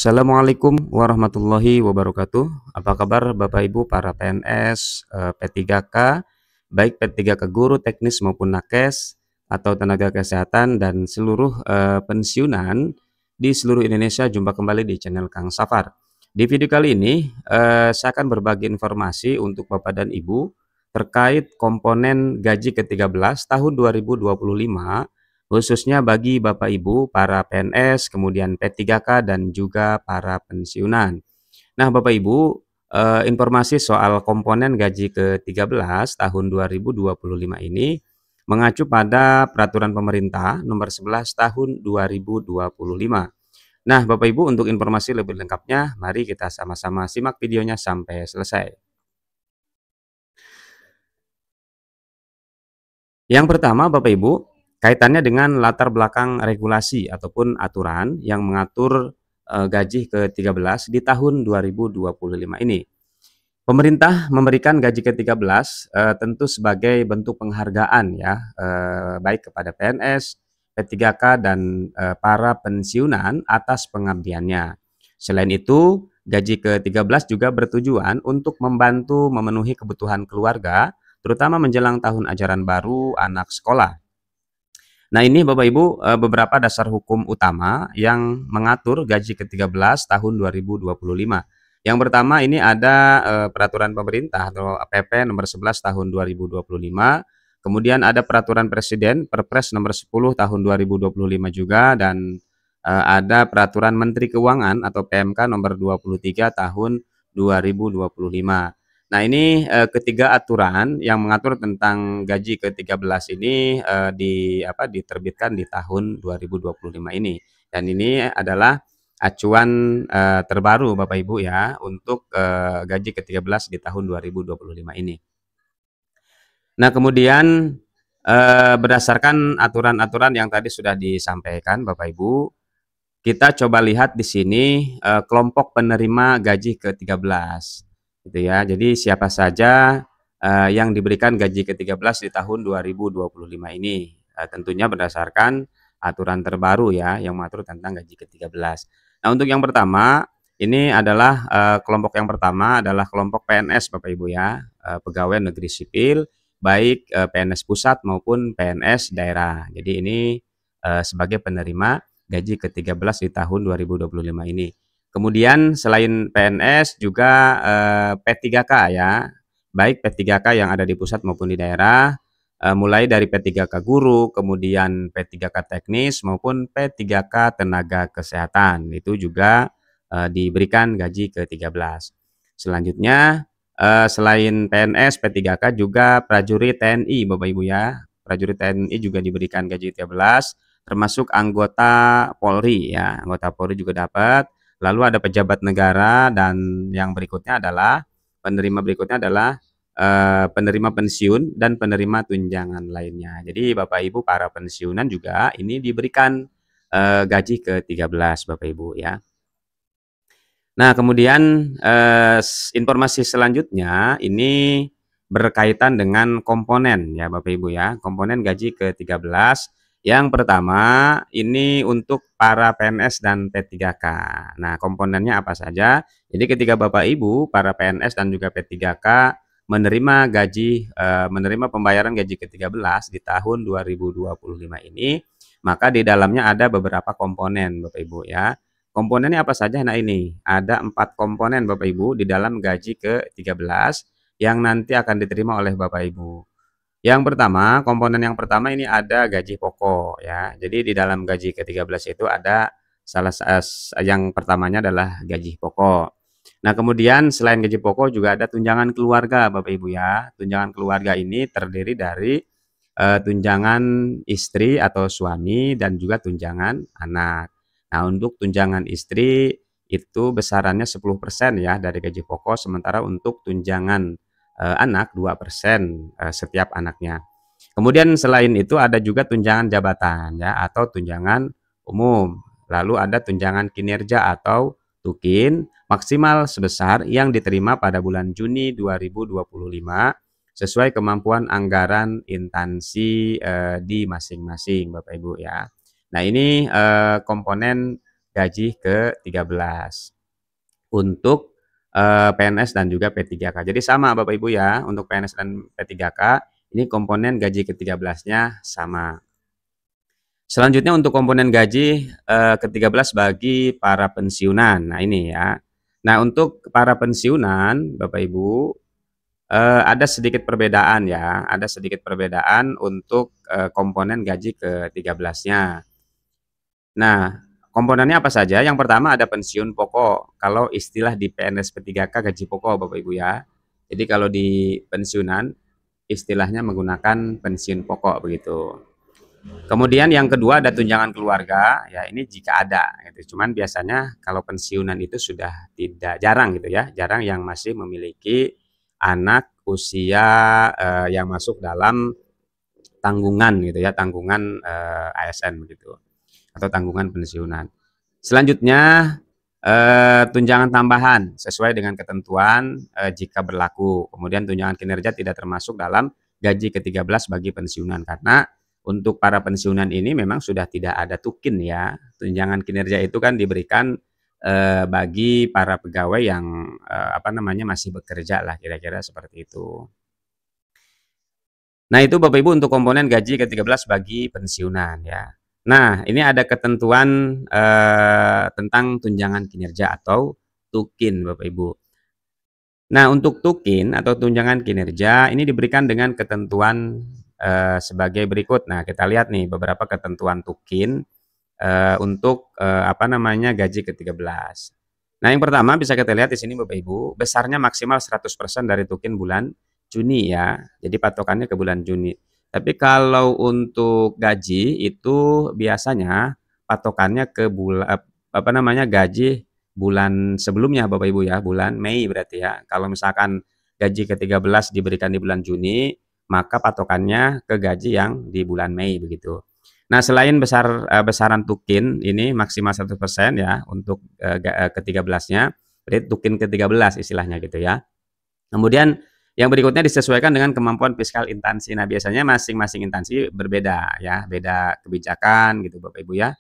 Assalamualaikum warahmatullahi wabarakatuh. Apa kabar Bapak Ibu para PNS, P3K, baik P3K guru teknis maupun nakes atau tenaga kesehatan dan seluruh pensiunan di seluruh Indonesia. Jumpa kembali di channel Kang Safar. Di video kali ini saya akan berbagi informasi untuk Bapak dan Ibu terkait komponen gaji ke-13 tahun 2025, khususnya bagi Bapak Ibu para PNS, kemudian P3K dan juga para pensiunan. Nah, Bapak Ibu, informasi soal komponen gaji ke-13 tahun 2025 ini mengacu pada Peraturan Pemerintah Nomor 11 Tahun 2025. Nah, Bapak Ibu, untuk informasi lebih lengkapnya, mari kita sama-sama simak videonya sampai selesai. Yang pertama, Bapak Ibu, kaitannya dengan latar belakang regulasi ataupun aturan yang mengatur gaji ke-13 di tahun 2025 ini. Pemerintah memberikan gaji ke-13 tentu sebagai bentuk penghargaan ya, baik kepada PNS, P3K dan para pensiunan atas pengabdiannya. Selain itu, gaji ke-13 juga bertujuan untuk membantu memenuhi kebutuhan keluarga, terutama menjelang tahun ajaran baru anak sekolah. Nah, ini Bapak Ibu beberapa dasar hukum utama yang mengatur gaji ke-13 tahun 2025. Yang pertama ini ada peraturan pemerintah atau PP nomor 11 tahun 2025. Kemudian ada peraturan presiden Perpres nomor 10 tahun 2025 juga, dan ada peraturan Menteri Keuangan atau PMK nomor 23 tahun 2025. Nah, ini ketiga aturan yang mengatur tentang gaji ke-13 ini diterbitkan di tahun 2025 ini. Dan ini adalah acuan terbaru Bapak Ibu ya untuk gaji ke-13 di tahun 2025 ini. Nah, kemudian berdasarkan aturan-aturan yang tadi sudah disampaikan Bapak Ibu, kita coba lihat di sini kelompok penerima gaji ke-13 gitu ya. Jadi siapa saja yang diberikan gaji ke-13 di tahun 2025 ini. Tentunya berdasarkan aturan terbaru ya yang mengatur tentang gaji ke-13. Nah, untuk yang pertama ini adalah kelompok yang pertama adalah kelompok PNS Bapak Ibu ya, pegawai negeri sipil, baik PNS pusat maupun PNS daerah. Jadi ini sebagai penerima gaji ke-13 di tahun 2025 ini. Kemudian selain PNS juga P3K ya, baik P3K yang ada di pusat maupun di daerah, mulai dari P3K guru, kemudian P3K teknis maupun P3K tenaga kesehatan. Itu juga diberikan gaji ke-13. Selanjutnya selain PNS, P3K juga prajurit TNI Bapak Ibu ya. Prajurit TNI juga diberikan gaji ke-13, termasuk anggota Polri ya. Anggota Polri juga dapat. Lalu ada pejabat negara, dan yang berikutnya adalah penerima penerima pensiun dan penerima tunjangan lainnya. Jadi Bapak Ibu para pensiunan juga ini diberikan gaji ke-13 Bapak Ibu ya. Nah, kemudian informasi selanjutnya ini berkaitan dengan komponen ya Bapak Ibu ya, komponen gaji ke-13. Yang pertama ini untuk para PNS dan P3K. Nah, komponennya apa saja? Jadi ketika Bapak Ibu para PNS dan juga P3K menerima pembayaran gaji ke-13 di tahun 2025 ini, maka di dalamnya ada beberapa komponen Bapak Ibu ya. Komponennya apa saja? Nah, ini ada 4 komponen Bapak Ibu di dalam gaji ke-13 yang nanti akan diterima oleh Bapak Ibu. Yang pertama, komponen yang pertama ini ada gaji pokok ya. Jadi di dalam gaji ke-13 itu ada yang pertamanya adalah gaji pokok. Nah, kemudian selain gaji pokok juga ada tunjangan keluarga Bapak Ibu ya. Tunjangan keluarga ini terdiri dari tunjangan istri atau suami dan juga tunjangan anak. Nah, untuk tunjangan istri itu besarannya 10% ya dari gaji pokok, sementara untuk tunjangan anak 2% setiap anaknya. Kemudian selain itu ada juga tunjangan jabatan ya atau tunjangan umum. Lalu ada tunjangan kinerja atau tukin maksimal sebesar yang diterima pada bulan Juni 2025 sesuai kemampuan anggaran instansi di masing-masing Bapak Ibu ya. Nah, ini komponen gaji ke-13 untuk PNS dan juga P3K. Jadi sama Bapak Ibu ya, untuk PNS dan P3K ini komponen gaji ke-13-nya sama. Selanjutnya untuk komponen gaji ke-13 bagi para pensiunan. Nah ini ya. Nah untuk para pensiunan Bapak Ibu ada sedikit perbedaan ya, ada sedikit perbedaan untuk komponen gaji ke-13-nya. Nah, komponennya apa saja? Yang pertama ada pensiun pokok. Kalau istilah di PNS P3K gaji pokok Bapak Ibu ya. Jadi kalau di pensiunan istilahnya menggunakan pensiun pokok begitu. Kemudian yang kedua ada tunjangan keluarga, ya ini jika ada gitu. Cuman biasanya kalau pensiunan itu sudah tidak jarang gitu ya, jarang yang masih memiliki anak usia yang masuk dalam tanggungan gitu ya, tanggungan ASN begitu atau tanggungan pensiunan. Selanjutnya tunjangan tambahan sesuai dengan ketentuan jika berlaku. Kemudian tunjangan kinerja tidak termasuk dalam gaji ke-13 bagi pensiunan karena untuk para pensiunan ini memang sudah tidak ada tukin ya. Tunjangan kinerja itu kan diberikan bagi para pegawai yang masih bekerja lah kira-kira seperti itu. Nah, itu Bapak Ibu untuk komponen gaji ke-13 bagi pensiunan ya. Nah, ini ada ketentuan tentang tunjangan kinerja atau tukin Bapak Ibu. Nah, untuk tukin atau tunjangan kinerja ini diberikan dengan ketentuan sebagai berikut. Nah, kita lihat nih beberapa ketentuan tukin untuk gaji ke-13. Nah, yang pertama bisa kita lihat di sini Bapak Ibu, besarnya maksimal 100% dari tukin bulan Juni ya. Jadi patokannya ke bulan Juni. Tapi kalau untuk gaji itu biasanya patokannya ke gaji bulan sebelumnya Bapak Ibu ya, bulan Mei berarti ya. Kalau misalkan gaji ke-13 diberikan di bulan Juni, maka patokannya ke gaji yang di bulan Mei begitu. Nah, selain besaran tukin ini maksimal 100% ya untuk ke-13-nya, berarti tukin ke-13 istilahnya gitu ya. Kemudian yang berikutnya disesuaikan dengan kemampuan fiskal instansi. Nah, biasanya masing-masing instansi berbeda ya, beda kebijakan gitu Bapak Ibu ya,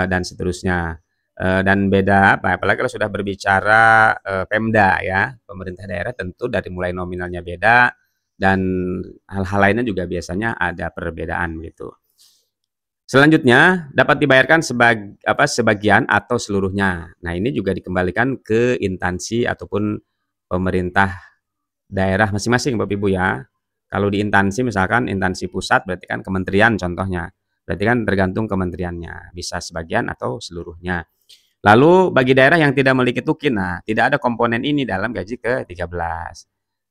dan seterusnya. Dan beda apalagi kalau sudah berbicara Pemda ya, pemerintah daerah tentu dari mulai nominalnya beda dan hal-hal lainnya juga biasanya ada perbedaan gitu. Selanjutnya dapat dibayarkan sebagian atau seluruhnya. Nah, ini juga dikembalikan ke instansi ataupun pemerintah daerah masing-masing Bapak Ibu ya. Kalau di instansi misalkan instansi pusat berarti kan kementerian contohnya. Berarti kan tergantung kementeriannya, bisa sebagian atau seluruhnya. Lalu bagi daerah yang tidak memiliki tukin, nah tidak ada komponen ini dalam gaji ke-13.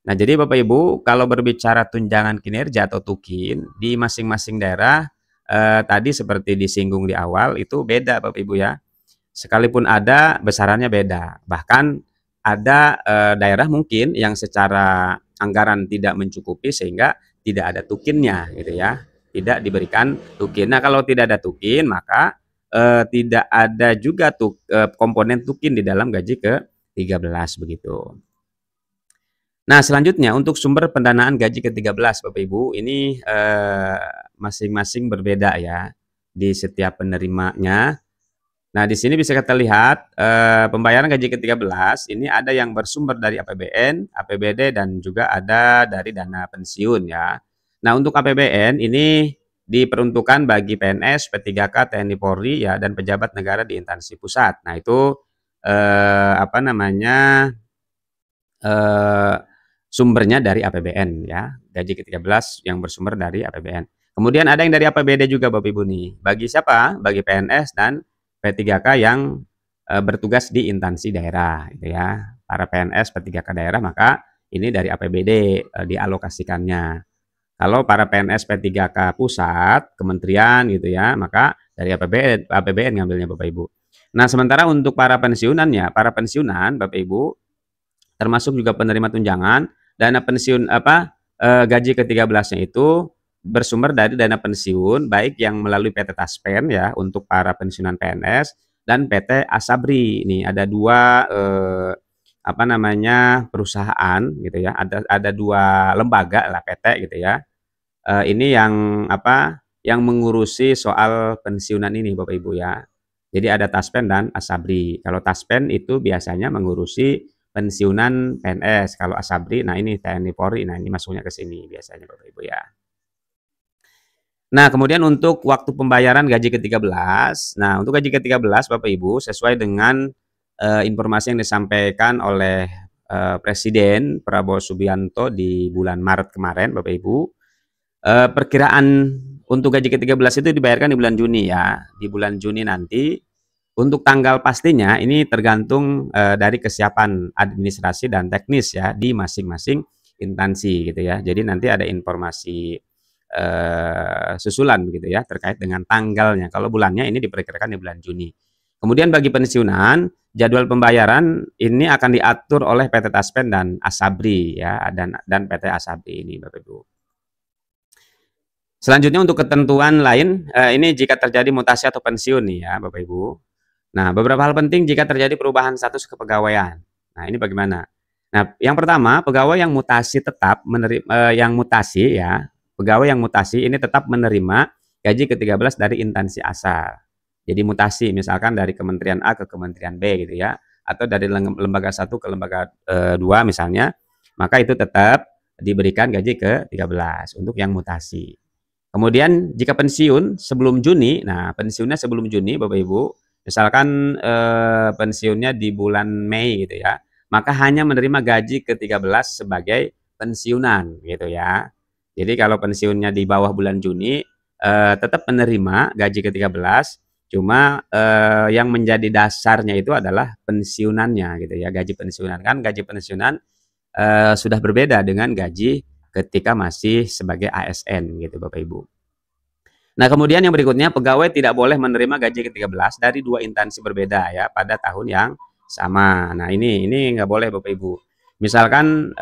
Nah, jadi Bapak Ibu kalau berbicara tunjangan kinerja atau tukin di masing-masing daerah tadi seperti disinggung di awal itu beda Bapak Ibu ya. Sekalipun ada besarannya beda. Bahkan ada daerah mungkin yang secara anggaran tidak mencukupi sehingga tidak ada tukinnya gitu ya. Tidak diberikan tukin. Nah, kalau tidak ada tukin maka tidak ada juga komponen tukin di dalam gaji ke-13 begitu. Nah, selanjutnya untuk sumber pendanaan gaji ke-13 Bapak Ibu ini masing-masing berbeda ya di setiap penerimanya. Nah, di sini bisa kita lihat pembayaran gaji ke-13 ini ada yang bersumber dari APBN, APBD dan juga ada dari dana pensiun ya. Nah, untuk APBN ini diperuntukkan bagi PNS, P3K, TNI Polri ya dan pejabat negara di instansi pusat. Nah, itu sumbernya dari APBN ya. Gaji ke-13 yang bersumber dari APBN. Kemudian ada yang dari APBD juga Bapak Ibu nih. Bagi siapa? Bagi PNS dan P3K yang bertugas di instansi daerah gitu ya. Para PNS P3K daerah maka ini dari APBD dialokasikannya. Kalau para PNS P3K pusat, kementerian gitu ya, maka dari APBN ngambilnya Bapak Ibu. Nah, sementara untuk para pensiunannya, para pensiunan Bapak Ibu termasuk juga penerima tunjangan, dana pensiun gaji ke-13-nya itu bersumber dari dana pensiun baik yang melalui PT Taspen ya untuk para pensiunan PNS dan PT Asabri. Ini ada dua perusahaan gitu ya. Ada dua lembaga lah PT gitu ya. Ini yang mengurusi soal pensiunan ini Bapak Ibu ya. Jadi ada Taspen dan Asabri. Kalau Taspen itu biasanya mengurusi pensiunan PNS. Kalau Asabri, nah ini TNI Polri, nah ini masuknya ke sini biasanya Bapak Ibu ya. Nah, kemudian untuk waktu pembayaran gaji ke-13. Nah, untuk gaji ke-13 Bapak Ibu sesuai dengan informasi yang disampaikan oleh Presiden Prabowo Subianto di bulan Maret kemarin Bapak Ibu. Perkiraan untuk gaji ke-13 itu dibayarkan di bulan Juni ya. Di bulan Juni nanti. Untuk tanggal pastinya ini tergantung dari kesiapan administrasi dan teknis ya di masing-masing instansi gitu ya. Jadi nanti ada informasi susulan begitu ya terkait dengan tanggalnya. Kalau bulannya ini diperkirakan di bulan Juni. Kemudian bagi pensiunan, jadwal pembayaran ini akan diatur oleh PT Taspen dan Asabri ya dan PT Asabri ini Bapak Ibu. Selanjutnya untuk ketentuan lain, ini jika terjadi mutasi atau pensiun nih ya Bapak Ibu. Nah, beberapa hal penting jika terjadi perubahan status kepegawaian. Nah, ini bagaimana? Nah, yang pertama, pegawai yang mutasi tetap menerima pegawai yang mutasi ini tetap menerima gaji ke-13 dari instansi asal. Jadi mutasi misalkan dari Kementerian A ke Kementerian B gitu ya, atau dari lembaga 1 ke lembaga 2 misalnya, maka itu tetap diberikan gaji ke-13 untuk yang mutasi. Kemudian jika pensiun sebelum Juni, nah pensiunnya sebelum Juni Bapak Ibu, misalkan pensiunnya di bulan Mei gitu ya, maka hanya menerima gaji ke-13 sebagai pensiunan gitu ya. Jadi kalau pensiunnya di bawah bulan Juni tetap menerima gaji ke-13, cuma yang menjadi dasarnya itu adalah pensiunannya gitu ya, gaji pensiunan. Kan gaji pensiunan sudah berbeda dengan gaji ketika masih sebagai ASN gitu Bapak Ibu. Nah, kemudian yang berikutnya, pegawai tidak boleh menerima gaji ke-13 dari dua instansi berbeda ya pada tahun yang sama. Nah, ini nggak boleh Bapak Ibu. Misalkan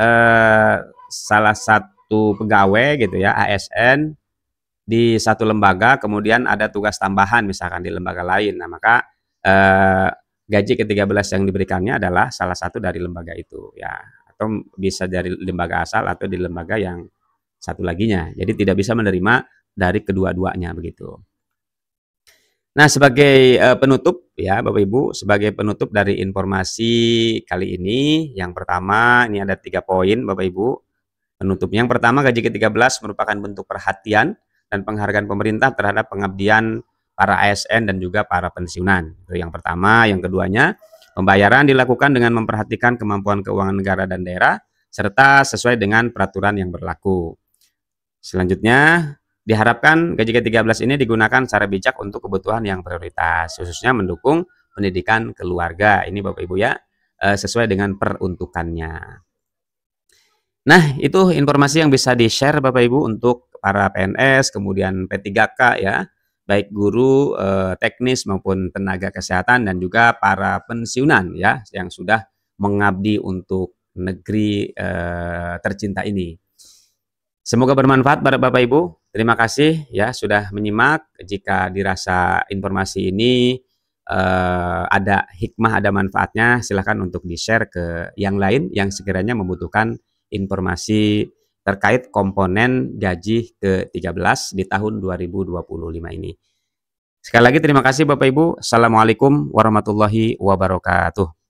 salah satu pegawai gitu ya, ASN di satu lembaga, kemudian ada tugas tambahan misalkan di lembaga lain. Nah, maka gaji ke-13 yang diberikannya adalah salah satu dari lembaga itu ya, atau bisa dari lembaga asal atau di lembaga yang satu laginya. Jadi tidak bisa menerima dari kedua-duanya begitu. Nah, sebagai penutup ya Bapak Ibu, sebagai penutup dari informasi kali ini, yang pertama ini ada 3 poin Bapak Ibu. Penutupnya yang pertama, gaji ke-13 merupakan bentuk perhatian dan penghargaan pemerintah terhadap pengabdian para ASN dan juga para pensiunan. Itu yang pertama. Yang keduanya, pembayaran dilakukan dengan memperhatikan kemampuan keuangan negara dan daerah serta sesuai dengan peraturan yang berlaku. Selanjutnya, diharapkan gaji ke-13 ini digunakan secara bijak untuk kebutuhan yang prioritas, khususnya mendukung pendidikan keluarga. Ini Bapak Ibu ya, sesuai dengan peruntukannya. Nah, itu informasi yang bisa di-share Bapak Ibu untuk para PNS, kemudian P3K ya, baik guru, teknis maupun tenaga kesehatan dan juga para pensiunan ya yang sudah mengabdi untuk negeri tercinta ini. Semoga bermanfaat pada Bapak Ibu. Terima kasih ya sudah menyimak. Jika dirasa informasi ini ada hikmah, ada manfaatnya, silahkan untuk di-share ke yang lain yang sekiranya membutuhkan informasi terkait komponen gaji ke-13 di tahun 2025 ini. Sekali lagi terima kasih Bapak Ibu. Assalamualaikum warahmatullahi wabarakatuh.